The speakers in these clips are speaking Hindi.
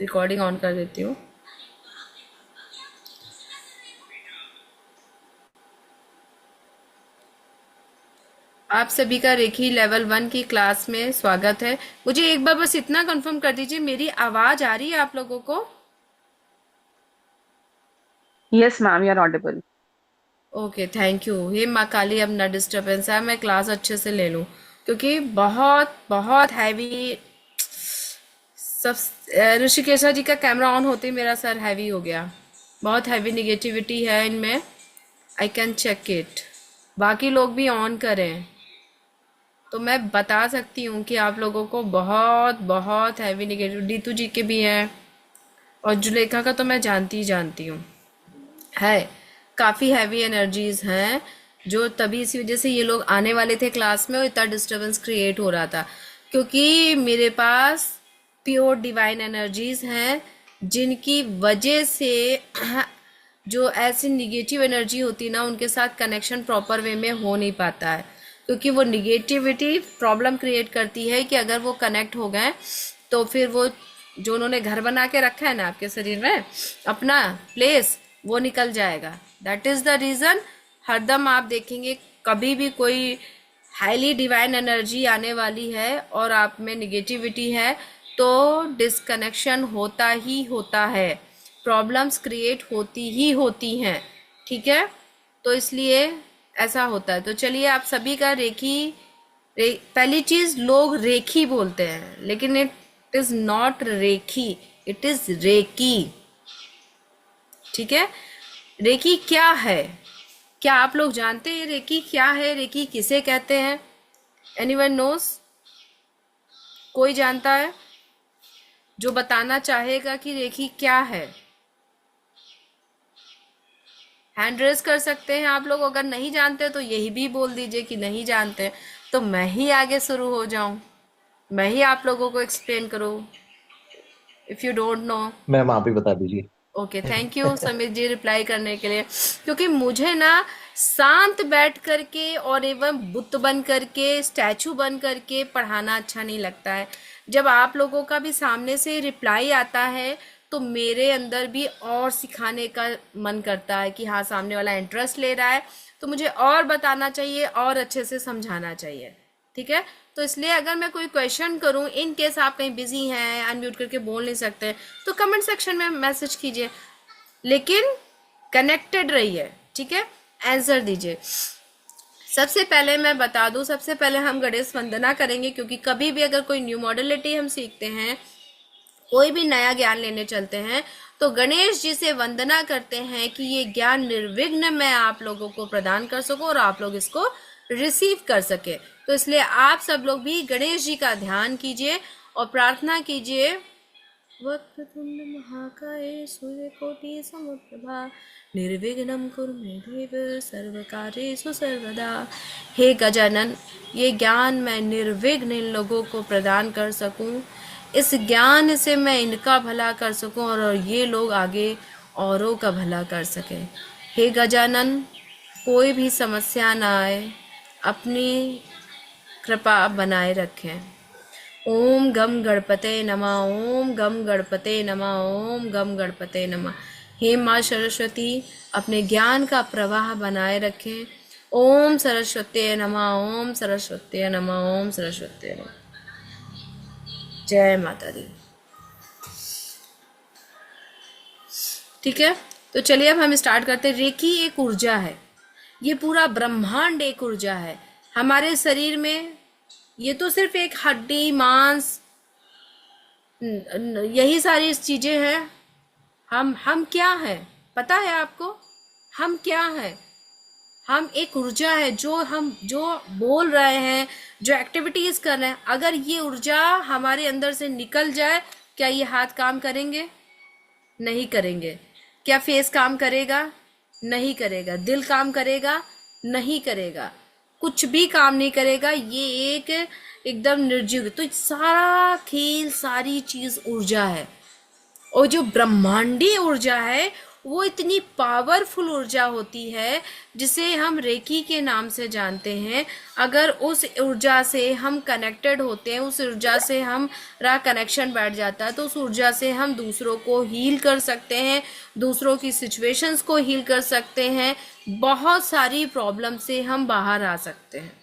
रिकॉर्डिंग ऑन कर देती हूँ। आप सभी का रेखी लेवल 1 की क्लास में स्वागत है। मुझे एक बार बस इतना कंफर्म कर दीजिए, मेरी आवाज आ रही है आप लोगों को? Yes, ma'am, you're audible. Okay, thank you. हे माँ काली, अब ना डिस्टरबेंस है, मैं क्लास अच्छे से ले लूँ, क्योंकि बहुत बहुत हैवी सब। ऋषिकेशा जी का कैमरा ऑन होते ही मेरा सर हैवी हो गया। बहुत हैवी निगेटिविटी है इनमें। I can check it. बाकी लोग भी ऑन करें तो मैं बता सकती हूँ कि आप लोगों को बहुत बहुत हैवी निगेटिव, डीतू जी के भी हैं, और जुलेखा का तो मैं जानती ही जानती हूँ है। काफ़ी हैवी एनर्जीज हैं, जो तभी इसी वजह से ये लोग आने वाले थे क्लास में और इतना डिस्टरबेंस क्रिएट हो रहा था, क्योंकि मेरे पास प्योर डिवाइन एनर्जीज हैं, जिनकी वजह से जो ऐसी निगेटिव एनर्जी होती है ना, उनके साथ कनेक्शन प्रॉपर वे में हो नहीं पाता है, क्योंकि वो निगेटिविटी प्रॉब्लम क्रिएट करती है कि अगर वो कनेक्ट हो गए तो फिर वो जो उन्होंने घर बना के रखा है ना आपके शरीर में, अपना प्लेस, वो निकल जाएगा। That is the reason. हरदम आप देखेंगे कभी भी कोई हाईली डिवाइन एनर्जी आने वाली है और आप में निगेटिविटी है, तो डिसकनेक्शन होता ही होता है, प्रॉब्लम्स क्रिएट होती ही होती हैं। ठीक है, तो इसलिए ऐसा होता है। तो चलिए, आप सभी का पहली चीज, लोग रेखी बोलते हैं, लेकिन it is not rekhi, it is reiki. ठीक है, रेकी क्या है? क्या आप लोग जानते हैं रेकी क्या है? रेकी किसे कहते हैं? Anyone nose? कोई जानता है जो बताना चाहेगा कि रेकी क्या है? हैंड रेस कर सकते हैं आप लोग। अगर नहीं जानते तो यही भी बोल दीजिए कि नहीं जानते, तो मैं ही आगे शुरू हो जाऊं, मैं ही आप लोगों को एक्सप्लेन करूं, if you don't know. Ma'am आप ही बता दीजिए। Okay, thank you Sameer ji reply करने के लिए। क्योंकि मुझे ना शांत बैठ करके और एवं बुत बन करके, स्टैचू बन करके पढ़ाना अच्छा नहीं लगता है। जब आप लोगों का भी सामने से रिप्लाई आता है तो मेरे अंदर भी और सिखाने का मन करता है कि हाँ, सामने वाला इंटरेस्ट ले रहा है, तो मुझे और बताना चाहिए और अच्छे से समझाना चाहिए। ठीक है, तो इसलिए अगर मैं कोई क्वेश्चन करूं, इन केस आप कहीं बिजी हैं, अनम्यूट करके बोल नहीं सकते, तो कमेंट सेक्शन में मैसेज कीजिए, लेकिन कनेक्टेड रहिए। ठीक है, आंसर दीजिए। सबसे पहले मैं बता दूं, सबसे पहले हम गणेश वंदना करेंगे, क्योंकि कभी भी अगर कोई न्यू मॉडलिटी हम सीखते हैं, कोई भी नया ज्ञान लेने चलते हैं, तो गणेश जी से वंदना करते हैं कि ये ज्ञान निर्विघ्न मैं आप लोगों को प्रदान कर सकूं और आप लोग इसको रिसीव कर सके। तो इसलिए आप सब लोग भी गणेश जी का ध्यान कीजिए और प्रार्थना कीजिए। वक्रतुंड महाकाय सूर्यकोटि समप्रभा निर्विघ्नं कुरु मे देव सर्वकार्येषु सर्वदा। हे गजानन, ये ज्ञान मैं निर्विघ्न इन लोगों को प्रदान कर सकूं, इस ज्ञान से मैं इनका भला कर सकूं और ये लोग आगे औरों का भला कर सकें। हे गजानन, कोई भी समस्या ना आए, अपनी कृपा बनाए रखें। ओम गम गणपते नमः, ओम गम गणपते नमः, ओम गम गणपते नमः। हे माँ सरस्वती, अपने ज्ञान का प्रवाह बनाए रखें। ओम सरस्वती नमः, ओम सरस्वती नमः, ओम सरस्वती नमः। जय माता दी। ठीक है, तो चलिए अब हम स्टार्ट करते हैं। रेकी एक ऊर्जा है, ये पूरा ब्रह्मांड एक ऊर्जा है। हमारे शरीर में ये तो सिर्फ एक हड्डी, मांस, यही सारी चीजें हैं। हम क्या हैं पता है आपको? हम क्या हैं? हम एक ऊर्जा है, जो बोल रहे हैं, जो एक्टिविटीज कर रहे हैं। अगर ये ऊर्जा हमारे अंदर से निकल जाए, क्या ये हाथ काम करेंगे? नहीं करेंगे। क्या फेस काम करेगा? नहीं करेगा। दिल काम करेगा? नहीं करेगा। कुछ भी काम नहीं करेगा। ये एक एकदम निर्जीव। तो सारा खेल, सारी चीज ऊर्जा है। और जो ब्रह्मांडीय ऊर्जा है वो इतनी पावरफुल ऊर्जा होती है जिसे हम रेकी के नाम से जानते हैं। अगर उस ऊर्जा से हम कनेक्टेड होते हैं, उस ऊर्जा से हमारा कनेक्शन बैठ जाता है, तो उस ऊर्जा से हम दूसरों को हील कर सकते हैं, दूसरों की सिचुएशंस को हील कर सकते हैं, बहुत सारी प्रॉब्लम से हम बाहर आ सकते हैं।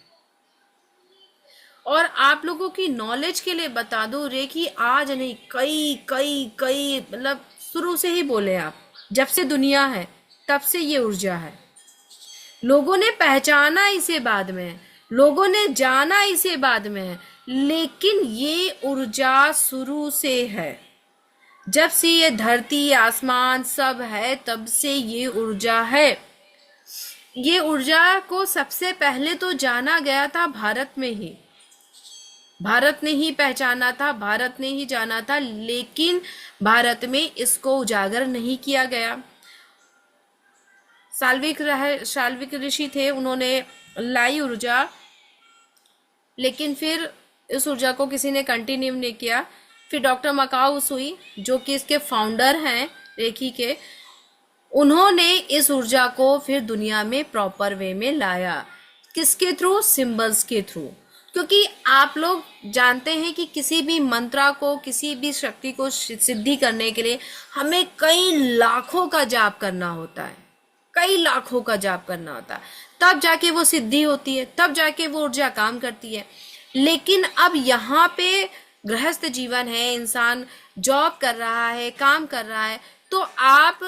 और आप लोगों की नॉलेज के लिए बता दो, रेकी आज नहीं, कई कई कई मतलब शुरू से ही बोले आप, जब से दुनिया है तब से ये ऊर्जा है। लोगों ने पहचाना इसे बाद में, लोगों ने जाना इसे बाद में, लेकिन ये ऊर्जा शुरू से है। जब से ये धरती आसमान सब है तब से ये ऊर्जा है। ये ऊर्जा को सबसे पहले तो जाना गया था भारत में ही, भारत ने ही पहचाना था, भारत ने ही जाना था, लेकिन भारत में इसको उजागर नहीं किया गया। शाल्विक ऋषि थे, उन्होंने लाई ऊर्जा, लेकिन फिर इस ऊर्जा को किसी ने कंटिन्यू नहीं किया। फिर डॉक्टर मकाऊ सुई, जो कि इसके फाउंडर हैं रेकी के, उन्होंने इस ऊर्जा को फिर दुनिया में प्रॉपर वे में लाया। किसके थ्रू? सिंबल्स के थ्रू। क्योंकि आप लोग जानते हैं कि किसी भी मंत्रा को, किसी भी शक्ति को सिद्धि करने के लिए हमें कई लाखों का जाप करना होता है, कई लाखों का जाप करना होता है, तब जाके वो सिद्धि होती है, तब जाके वो ऊर्जा काम करती है। लेकिन अब यहाँ पे गृहस्थ जीवन है, इंसान जॉब कर रहा है, काम कर रहा है, तो आप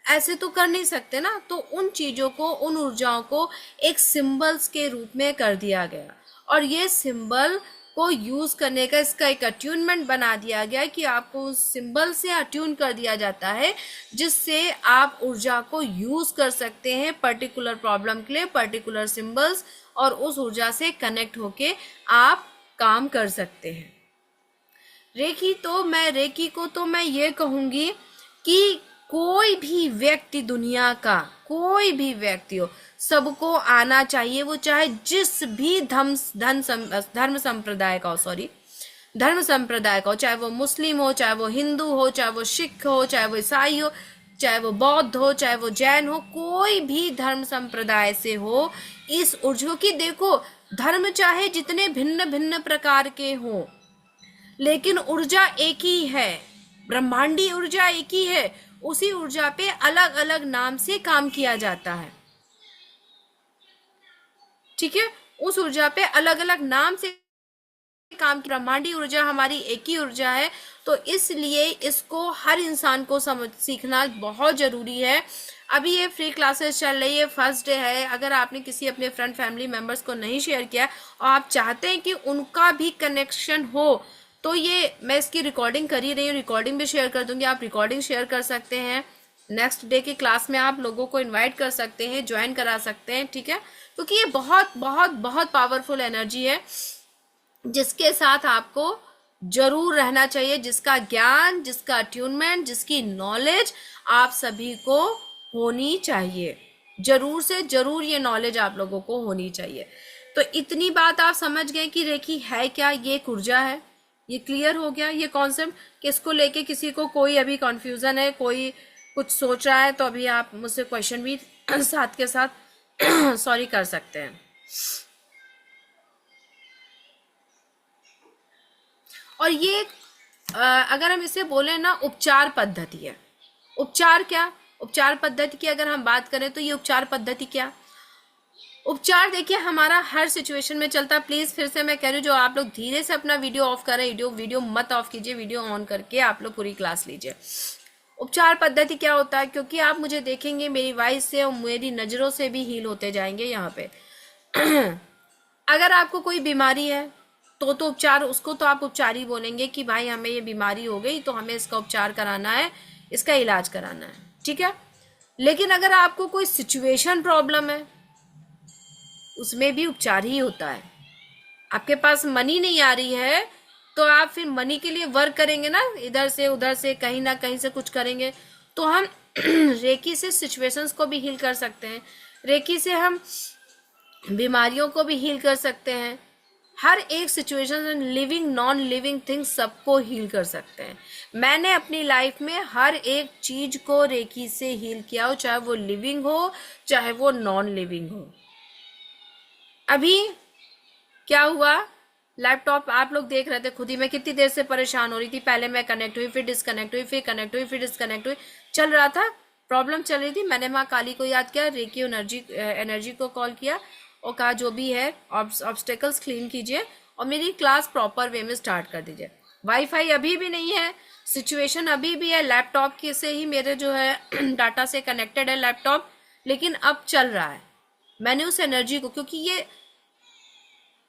ऐसे तो कर नहीं सकते ना। तो उन चीजों को, उन ऊर्जाओं को एक सिंबल्स के रूप में कर दिया गया, और ये सिंबल को यूज करने का इसका एक अट्यूनमेंट बना दिया गया कि आपको उस सिंबल से अट्यून कर दिया जाता है, जिससे आप ऊर्जा को यूज कर सकते हैं पर्टिकुलर प्रॉब्लम के लिए, पर्टिकुलर सिंबल्स, और उस ऊर्जा से कनेक्ट होके आप काम कर सकते हैं। रेकी को तो मैं ये कहूंगी कि कोई भी व्यक्ति, दुनिया का कोई भी व्यक्ति हो, सबको आना चाहिए, वो चाहे जिस भी धर्म संप्रदाय का हो, धर्म संप्रदाय का हो, चाहे वो मुस्लिम हो, चाहे वो हिंदू हो, चाहे वो सिख हो, चाहे वो ईसाई हो, चाहे वो बौद्ध हो, चाहे वो जैन हो, कोई भी धर्म संप्रदाय से हो, इस ऊर्जा की, देखो धर्म चाहे जितने भिन्न भिन्न प्रकार के हों, लेकिन ऊर्जा एक ही है, ब्रह्मांडी ऊर्जा एक ही है। उसी ऊर्जा पे अलग अलग नाम से काम किया जाता है, ठीक है, उस ऊर्जा पे अलग अलग नाम से काम। ब्रह्मांडी ऊर्जा हमारी एक ही ऊर्जा है, तो इसलिए इसको हर इंसान को समझ सीखना बहुत जरूरी है। अभी ये फ्री क्लासेस चल रही है, फर्स्ट डे है। अगर आपने किसी अपने फ्रेंड फैमिली मेंबर्स को नहीं शेयर किया और आप चाहते हैं कि उनका भी कनेक्शन हो, तो ये मैं इसकी रिकॉर्डिंग कर ही रही हूँ, रिकॉर्डिंग भी शेयर कर दूंगी, आप रिकॉर्डिंग शेयर कर सकते हैं। नेक्स्ट डे की क्लास में आप लोगों को इनवाइट कर सकते हैं, ज्वाइन करा सकते हैं, ठीक है, क्योंकि ये बहुत बहुत बहुत पावरफुल एनर्जी है जिसके साथ आपको जरूर रहना चाहिए, जिसका ज्ञान, जिसका अट्यूनमेंट, जिसकी नॉलेज आप सभी को होनी चाहिए। जरूर से जरूर ये नॉलेज आप लोगों को होनी चाहिए। तो इतनी बात आप समझ गए कि रेकी है क्या, ये एक ऊर्जा है, ये क्लियर हो गया ये कॉन्सेप्ट। कि इसको लेके किसी को कोई अभी कंफ्यूजन है, कोई कुछ सोच रहा है, तो अभी आप मुझसे क्वेश्चन भी साथ के साथ सॉरी कर सकते हैं। और ये अगर हम इसे बोले ना, उपचार पद्धति है। उपचार क्या, उपचार पद्धति की अगर हम बात करें तो ये उपचार पद्धति क्या, उपचार देखिए हमारा हर सिचुएशन में चलता है। प्लीज फिर से मैं कह रही हूँ, जो आप लोग धीरे से अपना वीडियो ऑफ करें, वीडियो मत ऑफ कीजिए, वीडियो ऑन करके आप लोग पूरी क्लास लीजिए। उपचार पद्धति क्या होता है, क्योंकि आप मुझे देखेंगे मेरी वॉइस से और मेरी नजरों से भी हील होते जाएंगे यहाँ पे। अगर आपको कोई बीमारी है तो उपचार, उसको तो आप उपचार ही बोलेंगे कि भाई हमें ये बीमारी हो गई तो हमें इसका उपचार कराना है, इसका इलाज कराना है, ठीक है। लेकिन अगर आपको कोई सिचुएशन प्रॉब्लम है, उसमें भी उपचार ही होता है। आपके पास मनी नहीं आ रही है तो आप फिर मनी के लिए वर्क करेंगे ना, इधर से उधर से कहीं ना कहीं से कुछ करेंगे। तो हम रेकी से सिचुएशंस को भी हील कर सकते हैं, रेकी से हम बीमारियों को भी हील कर सकते हैं, हर एक situation, living non living things सबको हील कर सकते हैं। मैंने अपनी लाइफ में हर एक चीज को रेकी से हील किया हो, चाहे वो लिविंग हो चाहे वो नॉन लिविंग हो। अभी क्या हुआ, लैपटॉप आप लोग देख रहे थे खुद ही, मैं कितनी देर से परेशान हो रही थी। पहले मैं कनेक्ट हुई, फिर डिस्कनेक्ट हुई, फिर कनेक्ट हुई, फिर डिस्कनेक्ट हुई, चल रहा था, प्रॉब्लम चल रही थी। मैंने माँ काली को याद किया, रेकी एनर्जी को कॉल किया और कहा जो भी है ऑब्स्टेकल्स क्लीन कीजिए और मेरी क्लास प्रॉपर वे में स्टार्ट कर दीजिए। वाईफाई अभी भी नहीं है, सिचुएशन अभी भी है, लैपटॉप के से ही मेरे जो है डाटा से कनेक्टेड है लैपटॉप, लेकिन अब चल रहा है। मैंने उस एनर्जी को, क्योंकि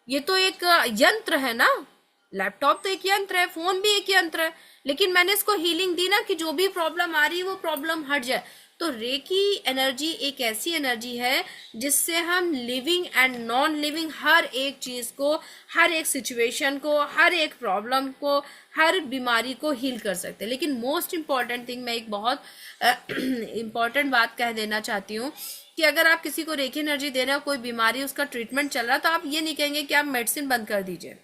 ये तो एक यंत्र है ना, लैपटॉप तो एक यंत्र है, फोन भी एक यंत्र है, लेकिन मैंने इसको हीलिंग दी ना कि जो भी प्रॉब्लम आ रही है वो प्रॉब्लम हट जाए। तो रेकी एनर्जी एक ऐसी एनर्जी है जिससे हम लिविंग एंड नॉन लिविंग हर एक चीज को, हर एक सिचुएशन को, हर एक प्रॉब्लम को, हर बीमारी को हील कर सकते हैं। लेकिन मोस्ट इम्पॉर्टेंट थिंग, मैं एक बहुत इम्पॉर्टेंट बात कह देना चाहती हूँ कि अगर आप किसी को रेकी एनर्जी दे रहे हो, कोई बीमारी उसका ट्रीटमेंट चल रहा है, तो आप ये नहीं कहेंगे कि आप मेडिसिन बंद कर दीजिए।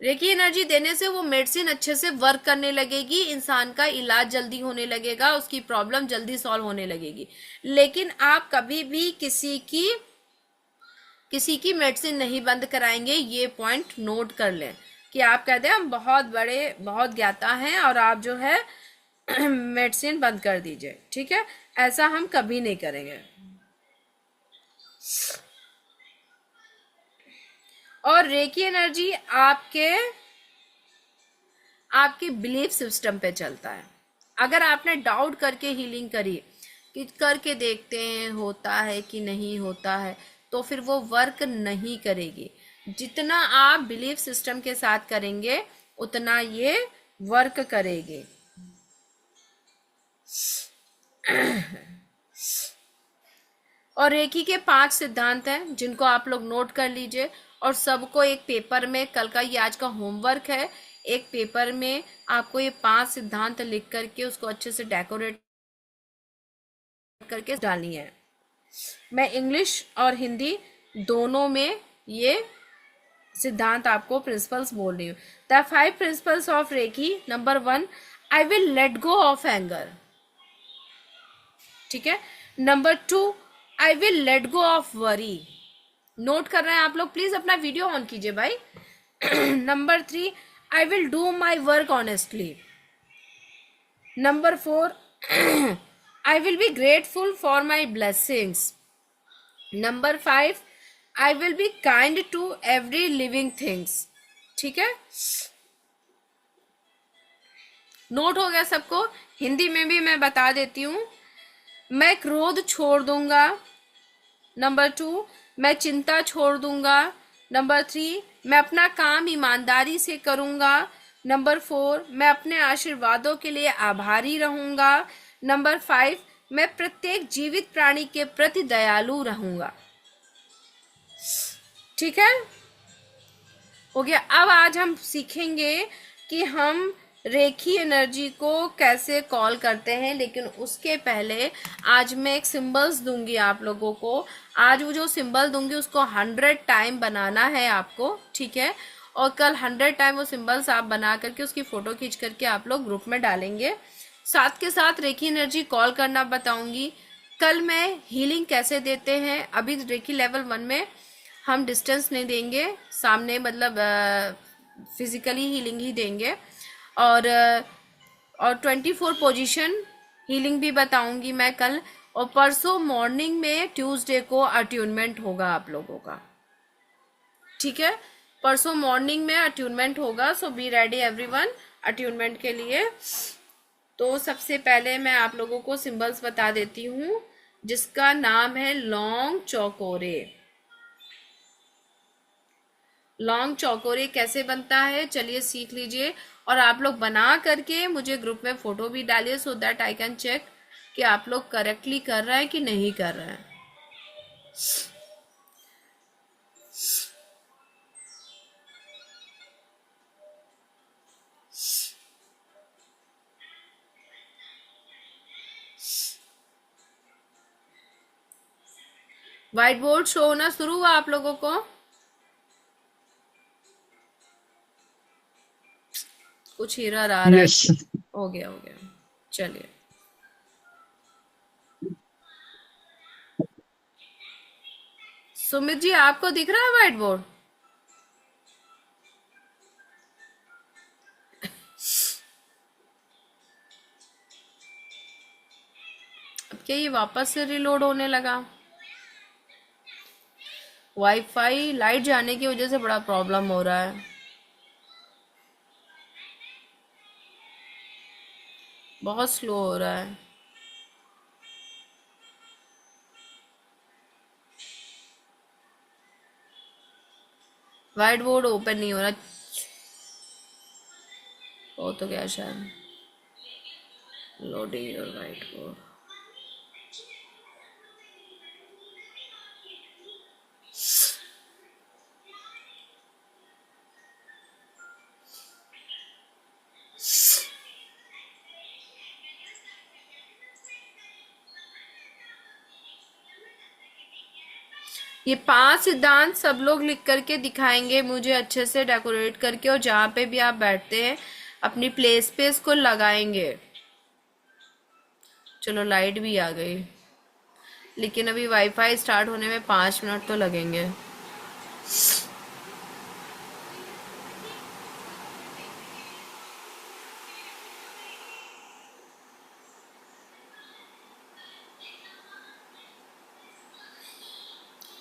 रेकी एनर्जी देने से वो मेडिसिन अच्छे से वर्क करने लगेगी, इंसान का इलाज जल्दी होने लगेगा, उसकी प्रॉब्लम जल्दी सॉल्व होने लगेगी। लेकिन आप कभी भी किसी की मेडिसिन नहीं बंद कराएंगे, ये पॉइंट नोट कर लें कि आप कहते हैं हम बहुत बड़े बहुत ज्ञाता हैं और आप जो है मेडिसिन बंद कर दीजिए, ठीक है, ऐसा हम कभी नहीं करेंगे। और रेकी एनर्जी आपके बिलीफ सिस्टम पे चलता है। अगर आपने डाउट करके हीलिंग करी कि करके देखते हैं होता है कि नहीं होता है, तो फिर वो वर्क नहीं करेगी। जितना आप बिलीफ सिस्टम के साथ करेंगे उतना ये वर्क करेगी। और रेकी के 5 सिद्धांत हैं जिनको आप लोग नोट कर लीजिए और सबको एक पेपर में, कल का ये आज का होमवर्क है, एक पेपर में आपको ये 5 सिद्धांत लिख करके उसको अच्छे से डेकोरेट करके डालनी है। मैं इंग्लिश और हिंदी दोनों में ये सिद्धांत आपको प्रिंसिपल्स बोल रही हूँ। The 5 principles of reiki. Number 1, I will let go of anger, ठीक है। Number 2, I will let go of worry. Note कर रहे हैं आप लोग, प्लीज अपना वीडियो ऑन कीजिए भाई। Number 3, I will do my work honestly. Number 4, I will be grateful for my blessings. Number 5, I will be kind to every living things, ठीक है। नोट हो गया सबको? हिंदी में भी मैं बता देती हूँ। मैं क्रोध छोड़ दूंगा। नंबर 2, मैं चिंता छोड़ दूंगा। नंबर 3, मैं अपना काम ईमानदारी से करूंगा। नंबर 4, मैं अपने आशीर्वादों के लिए आभारी रहूंगा। नंबर 5, मैं प्रत्येक जीवित प्राणी के प्रति दयालु रहूंगा, ठीक है, हो गया। अब आज हम सीखेंगे कि हम रेखी एनर्जी को कैसे कॉल करते हैं, लेकिन उसके पहले आज मैं एक सिंबल्स दूंगी आप लोगों को। आज वो जो सिंबल दूंगी उसको 100 टाइम बनाना है आपको, ठीक है, और कल 100 टाइम वो सिंबल्स आप बना करके उसकी फोटो खींच करके आप लोग ग्रुप में डालेंगे। साथ के साथ रेखी एनर्जी कॉल करना बताऊंगी। कल मैं हीलिंग कैसे देते हैं, अभी रेखी लेवल 1 में हम डिस्टेंस नहीं देंगे, सामने मतलब फिजिकली हीलिंग ही देंगे। और 24 पोजीशन हीलिंग भी बताऊंगी मैं कल। और परसों मॉर्निंग में ट्यूसडे को अट्यूनमेंट होगा आप लोगों का, ठीक है, परसों मॉर्निंग में अट्यूनमेंट होगा। सो बी रेडी एवरीवन अट्यूनमेंट के लिए। तो सबसे पहले मैं आप लोगों को सिंबल्स बता देती हूँ जिसका नाम है लॉन्ग चौकोरे। लॉन्ग चौकोरे कैसे बनता है चलिए सीख लीजिए, और आप लोग बना करके मुझे ग्रुप में फोटो भी डालिए so that I can check कि आप लोग करेक्टली कर रहे हैं कि नहीं कर रहे हैं। व्हाइट बोर्ड शो होना शुरू हुआ आप लोगों को? कुछ एरर आ रहा है। Yes. हो गया, चलिए। सुमित जी, आपको दिख रहा है व्हाइट बोर्ड? अब क्या ये वापस से रिलोड होने लगा? वाईफाई लाइट जाने की वजह से बड़ा प्रॉब्लम हो रहा है, बहुत स्लो हो रहा है। व्हाइट बोर्ड ओपन नहीं हो रहा। हो तो गया शायद। Loading your white board. ये 5 सिद्धांत सब लोग लिख करके दिखाएंगे मुझे अच्छे से डेकोरेट करके, और जहाँ पे भी आप बैठते हैं अपनी प्लेस पे इसको लगाएंगे। चलो लाइट भी आ गई, लेकिन अभी वाईफाई स्टार्ट होने में 5 मिनट तो लगेंगे।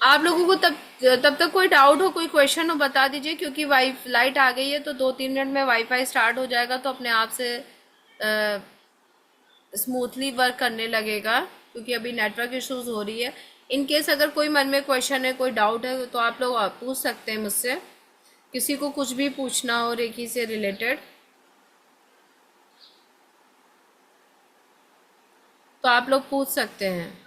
आप लोगों को तब तब तक कोई डाउट हो, कोई क्वेश्चन हो, बता दीजिए, क्योंकि वाई लाइट आ गई है तो 2-3 मिनट में वाईफाई स्टार्ट हो जाएगा, तो अपने आप से स्मूथली वर्क करने लगेगा, क्योंकि अभी नेटवर्क इश्यूज हो रही है। इन केस अगर कोई मन में क्वेश्चन है, कोई डाउट है, तो आप लोग पूछ सकते हैं मुझसे। किसी को कुछ भी पूछना हो रेकी से रिलेटेड तो आप लोग पूछ सकते हैं।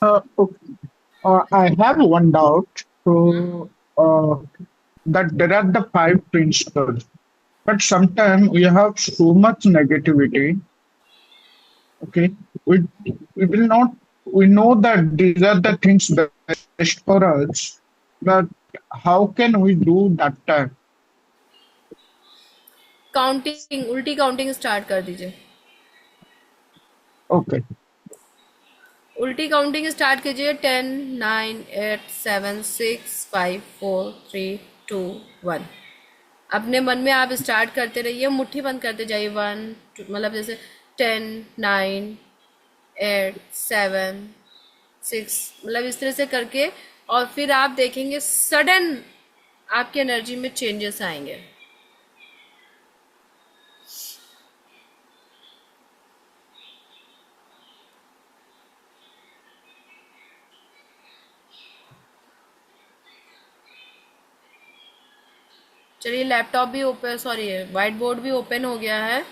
Okay. I have one doubt. So, that there are the five principles, but sometimes we have so much negativity. Okay, we will not. We know that these are the things best for us, but how can we do that time? Counting, उल्टी काउंटिंग स्टार्ट कर दीजिए। Okay. उल्टी काउंटिंग स्टार्ट कीजिए। 10, 9, 8, 7, 6, 5, 4, 3, 2, 1। अपने मन में आप स्टार्ट करते रहिए, मुट्ठी बंद करते जाइए। 1, मतलब जैसे 10, 9, 8, 7, 6, मतलब इस तरह से करके, और फिर आप देखेंगे सडन आपकी एनर्जी में चेंजेस आएंगे। चलिए, लैपटॉप भी ओपन, सॉरी व्हाइट बोर्ड भी ओपन हो गया है।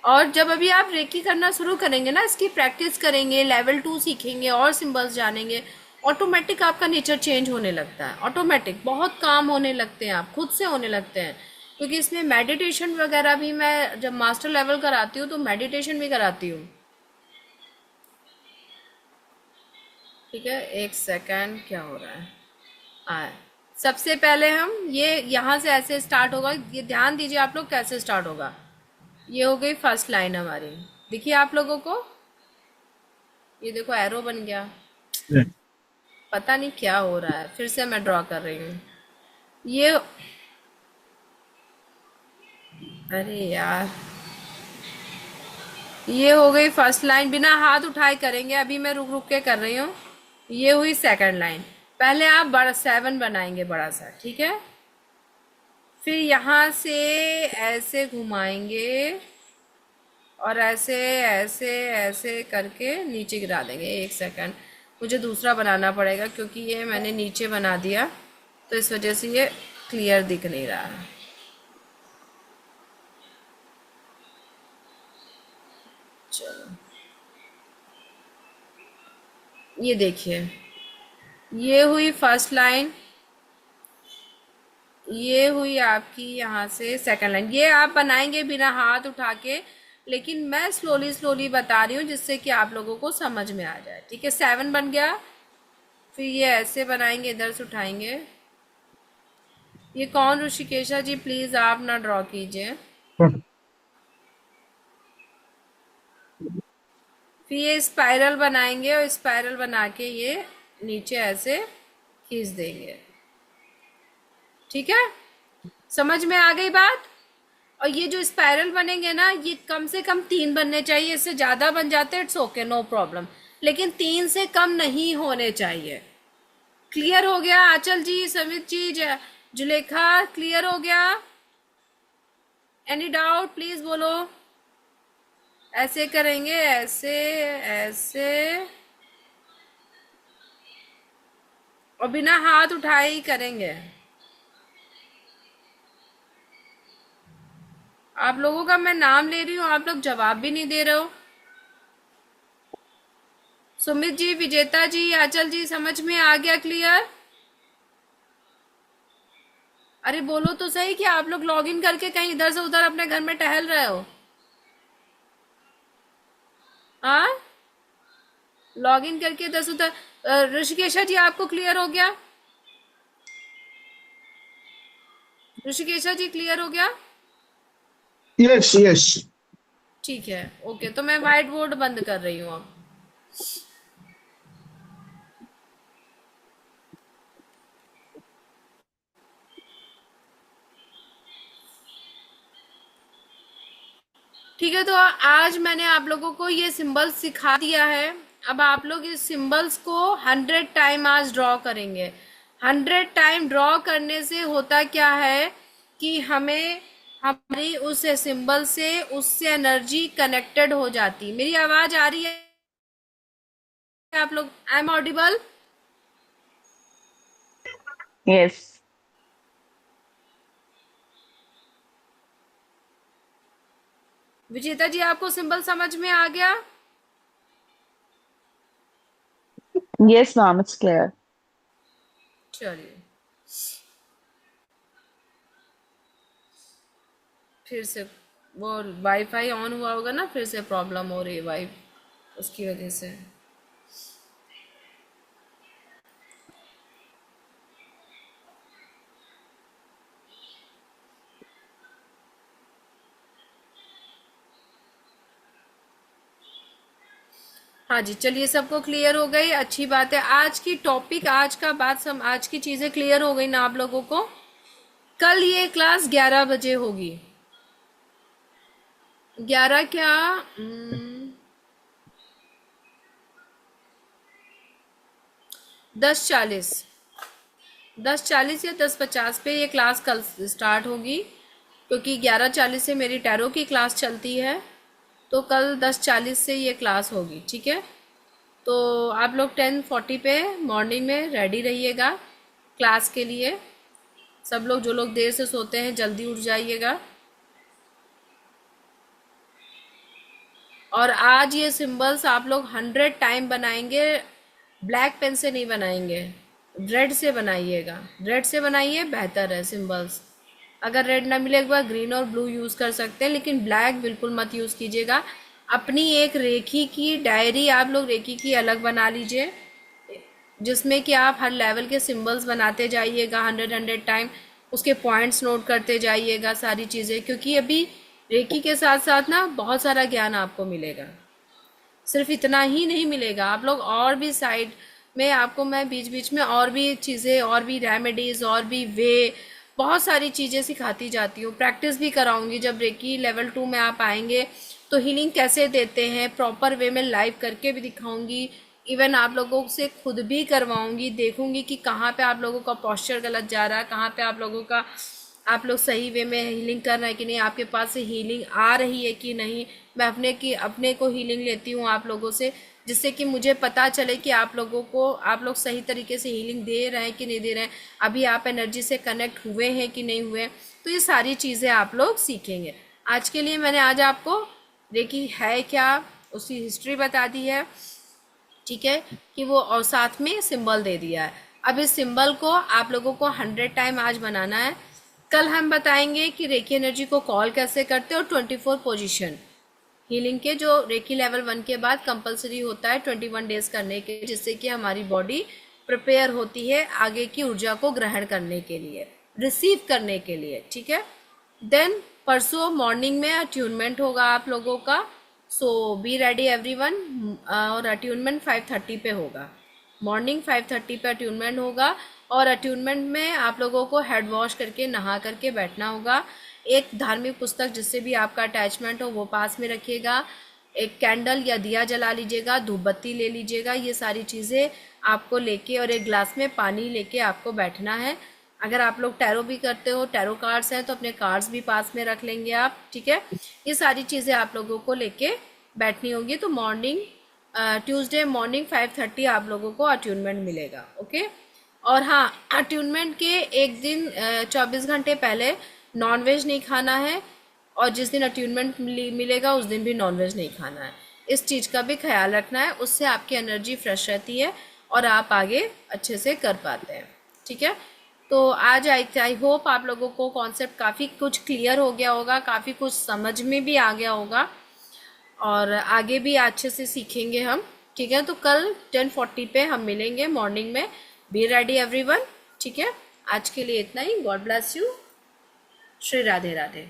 और जब अभी आप रेकी करना शुरू करेंगे ना, इसकी प्रैक्टिस करेंगे, लेवल 2 सीखेंगे और सिंबल्स जानेंगे, ऑटोमेटिक आपका नेचर चेंज होने लगता है। ऑटोमेटिक बहुत काम होने लगते हैं, आप खुद से होने लगते हैं, क्योंकि इसमें मेडिटेशन वगैरह भी, मैं जब मास्टर लेवल कराती हूँ तो मेडिटेशन भी कराती हूँ। ठीक है, एक सेकेंड, क्या हो रहा है? आए, सबसे पहले हम ये यहाँ से ऐसे स्टार्ट होगा, ये ध्यान दीजिए आप लोग कैसे स्टार्ट होगा। ये हो गई फर्स्ट लाइन हमारी, दिखिए आप लोगों को, ये देखो एरो बन गया। Yeah. पता नहीं क्या हो रहा है, फिर से मैं ड्रॉ कर रही हूँ ये। अरे यार, ये हो गई फर्स्ट लाइन, बिना हाथ उठाए करेंगे, अभी मैं रुक रुक के कर रही हूँ। ये हुई सेकंड लाइन। पहले आप बड़ा 7 बनाएंगे, बड़ा सा, ठीक है। फिर यहाँ से ऐसे घुमाएंगे और ऐसे ऐसे ऐसे करके नीचे गिरा देंगे। एक सेकंड, मुझे दूसरा बनाना पड़ेगा, क्योंकि ये मैंने नीचे बना दिया तो इस वजह से ये क्लियर दिख नहीं रहा है। चलो, ये देखिए, ये हुई फर्स्ट लाइन, ये हुई आपकी यहाँ से सेकंड लाइन। ये आप बनाएंगे बिना हाथ उठा के, लेकिन मैं स्लोली स्लोली बता रही हूँ जिससे कि आप लोगों को समझ में आ जाए। ठीक है, 7 बन गया। फिर ये ऐसे बनाएंगे, इधर से उठाएंगे। ये कौन ऋषिकेशा जी, प्लीज आप ना ड्रॉ कीजिए। फिर ये स्पाइरल बनाएंगे और स्पाइरल बना के ये नीचे ऐसे खींच देंगे। ठीक है, समझ में आ गई बात। और ये जो स्पाइरल बनेंगे ना, ये कम से कम 3 बनने चाहिए। इससे ज्यादा बन जाते हैं इट्स ओके, नो प्रॉब्लम, लेकिन 3 से कम नहीं होने चाहिए। क्लियर हो गया आंचल जी, समित जी, जुलेखा, क्लियर हो गया? एनी डाउट प्लीज बोलो। ऐसे करेंगे, ऐसे ऐसे, और बिना हाथ उठाए ही करेंगे। आप लोगों का मैं नाम ले रही हूँ, आप लोग जवाब भी नहीं दे रहे हो। सुमित जी, विजेता जी, आंचल जी, समझ में आ गया? क्लियर? अरे बोलो तो सही कि आप लोग लॉग इन करके कहीं इधर से उधर अपने घर में टहल रहे हो। हाँ, लॉग इन करके इधर से उधर। ऋषिकेशा जी, आपको क्लियर हो गया? ऋषिकेशा जी, क्लियर हो गया? Yes, yes. ठीक है, ओके, तो मैं व्हाइट बोर्ड बंद कर रही हूँ अब। ठीक है, तो आज मैंने आप लोगों को ये सिंबल सिखा दिया है। अब आप लोग इस सिंबल्स को 100 टाइम आज ड्रॉ करेंगे। 100 टाइम ड्रॉ करने से होता क्या है कि हमें हमारी उस सिंबल से, उससे एनर्जी कनेक्टेड हो जाती। मेरी आवाज आ रही है आप लोग? I am audible? Yes. विजेता जी, आपको सिंबल समझ में आ गया? Yes, ma'am, it's clear. चलिए, फिर से वो वाईफाई ऑन हुआ होगा ना, फिर से प्रॉब्लम हो रही है वाई, उसकी वजह से। हाँ जी, चलिए, सबको क्लियर हो गई, अच्छी बात है। आज की टॉपिक, आज का बात, सब आज की चीजें क्लियर हो गई ना आप लोगों को? कल ये क्लास 11 बजे होगी। 11 क्या, 10:40, 10:40 या 10:50 पे ये क्लास कल स्टार्ट होगी, क्योंकि 11:40 से मेरी टैरो की क्लास चलती है, तो कल 10:40 से ये क्लास होगी। ठीक है, तो आप लोग 10:40 पे मॉर्निंग में रेडी रहिएगा क्लास के लिए। सब लोग, जो लोग देर से सोते हैं, जल्दी उठ जाइएगा। और आज ये सिंबल्स आप लोग 100 टाइम बनाएंगे। ब्लैक पेन से नहीं बनाएंगे, रेड से बनाइएगा। रेड से बनाइए, बेहतर है सिंबल्स। अगर रेड ना मिले, एक बार ग्रीन और ब्लू यूज़ कर सकते हैं, लेकिन ब्लैक बिल्कुल मत यूज़ कीजिएगा। अपनी एक रेखी की डायरी आप लोग रेखी की अलग बना लीजिए, जिसमें कि आप हर लेवल के सिंबल्स बनाते जाइएगा 100 टाइम, उसके पॉइंट्स नोट करते जाइएगा, सारी चीज़ें। क्योंकि अभी रेकी के साथ साथ ना बहुत सारा ज्ञान आपको मिलेगा, सिर्फ इतना ही नहीं मिलेगा। आप लोग और भी साइड में, आपको मैं बीच बीच में और भी चीज़ें, और भी रेमेडीज, और भी वे, बहुत सारी चीज़ें सिखाती जाती हूँ। प्रैक्टिस भी कराऊंगी। जब रेकी लेवल 2 में आप आएंगे तो हीलिंग कैसे देते हैं प्रॉपर वे में लाइव करके भी दिखाऊंगी। इवन आप लोगों से खुद भी करवाऊंगी, देखूंगी कि कहाँ पे आप लोगों का पोस्चर गलत जा रहा है, कहाँ पे आप लोगों का, आप लोग सही वे में हीलिंग कर रहे हैं कि नहीं, आपके पास से हीलिंग आ रही है कि नहीं। मैं अपने को हीलिंग लेती हूँ आप लोगों से, जिससे कि मुझे पता चले कि आप लोगों को, आप लोग सही तरीके से हीलिंग दे रहे हैं कि नहीं दे रहे हैं, अभी आप एनर्जी से कनेक्ट हुए हैं कि नहीं हुए। तो ये सारी चीज़ें आप लोग सीखेंगे। आज के लिए मैंने आज आपको रेकी है क्या, उसकी हिस्ट्री बता दी है, ठीक है, कि वो, और साथ में सिंबल दे दिया है। अब इस सिंबल को आप लोगों को 100 टाइम आज बनाना है। कल हम बताएंगे कि रेकी एनर्जी को कॉल कैसे करते हैं, और 24 पोजीशन हीलिंग के, जो रेकी लेवल 1 के बाद कंपलसरी होता है 21 डेज करने के, जिससे कि हमारी बॉडी प्रिपेयर होती है आगे की ऊर्जा को ग्रहण करने के लिए, रिसीव करने के लिए, ठीक है। देन परसों मॉर्निंग में अट्यूनमेंट होगा आप लोगों का, सो बी रेडी एवरीवन। और अट्यूनमेंट 5:30 पे होगा, मॉर्निंग 5:30 पे अट्यूनमेंट होगा। और अट्यूनमेंट में आप लोगों को हेड वॉश करके नहा करके बैठना होगा। एक धार्मिक पुस्तक जिससे भी आपका अटैचमेंट हो वो पास में रखिएगा, एक कैंडल या दिया जला लीजिएगा, धूप बत्ती ले लीजिएगा, ये सारी चीज़ें आपको लेके, और एक ग्लास में पानी लेके आपको बैठना है। अगर आप लोग टैरो भी करते हो, टैरो कार्ड्स हैं, तो अपने कार्ड्स भी पास में रख लेंगे आप, ठीक है। ये सारी चीज़ें आप लोगों को लेके बैठनी होगी। तो मॉर्निंग ट्यूसडे मॉर्निंग 5:30 आप लोगों को अट्यूनमेंट मिलेगा, ओके। और हाँ, अट्यूनमेंट के एक दिन 24 घंटे पहले नॉनवेज नहीं खाना है, और जिस दिन अट्यूनमेंट मिलेगा उस दिन भी नॉनवेज नहीं खाना है। इस चीज़ का भी ख्याल रखना है, उससे आपकी एनर्जी फ्रेश रहती है और आप आगे अच्छे से कर पाते हैं, ठीक है। तो आज आई होप आप लोगों को कॉन्सेप्ट काफ़ी कुछ क्लियर हो गया होगा, काफ़ी कुछ समझ में भी आ गया होगा, और आगे भी अच्छे से सीखेंगे हम, ठीक है। तो कल 10:40 पे हम मिलेंगे मॉर्निंग में। बी रेडी एवरीवन, ठीक है। आज के लिए इतना ही। God bless you. Shri Radhe Radhe.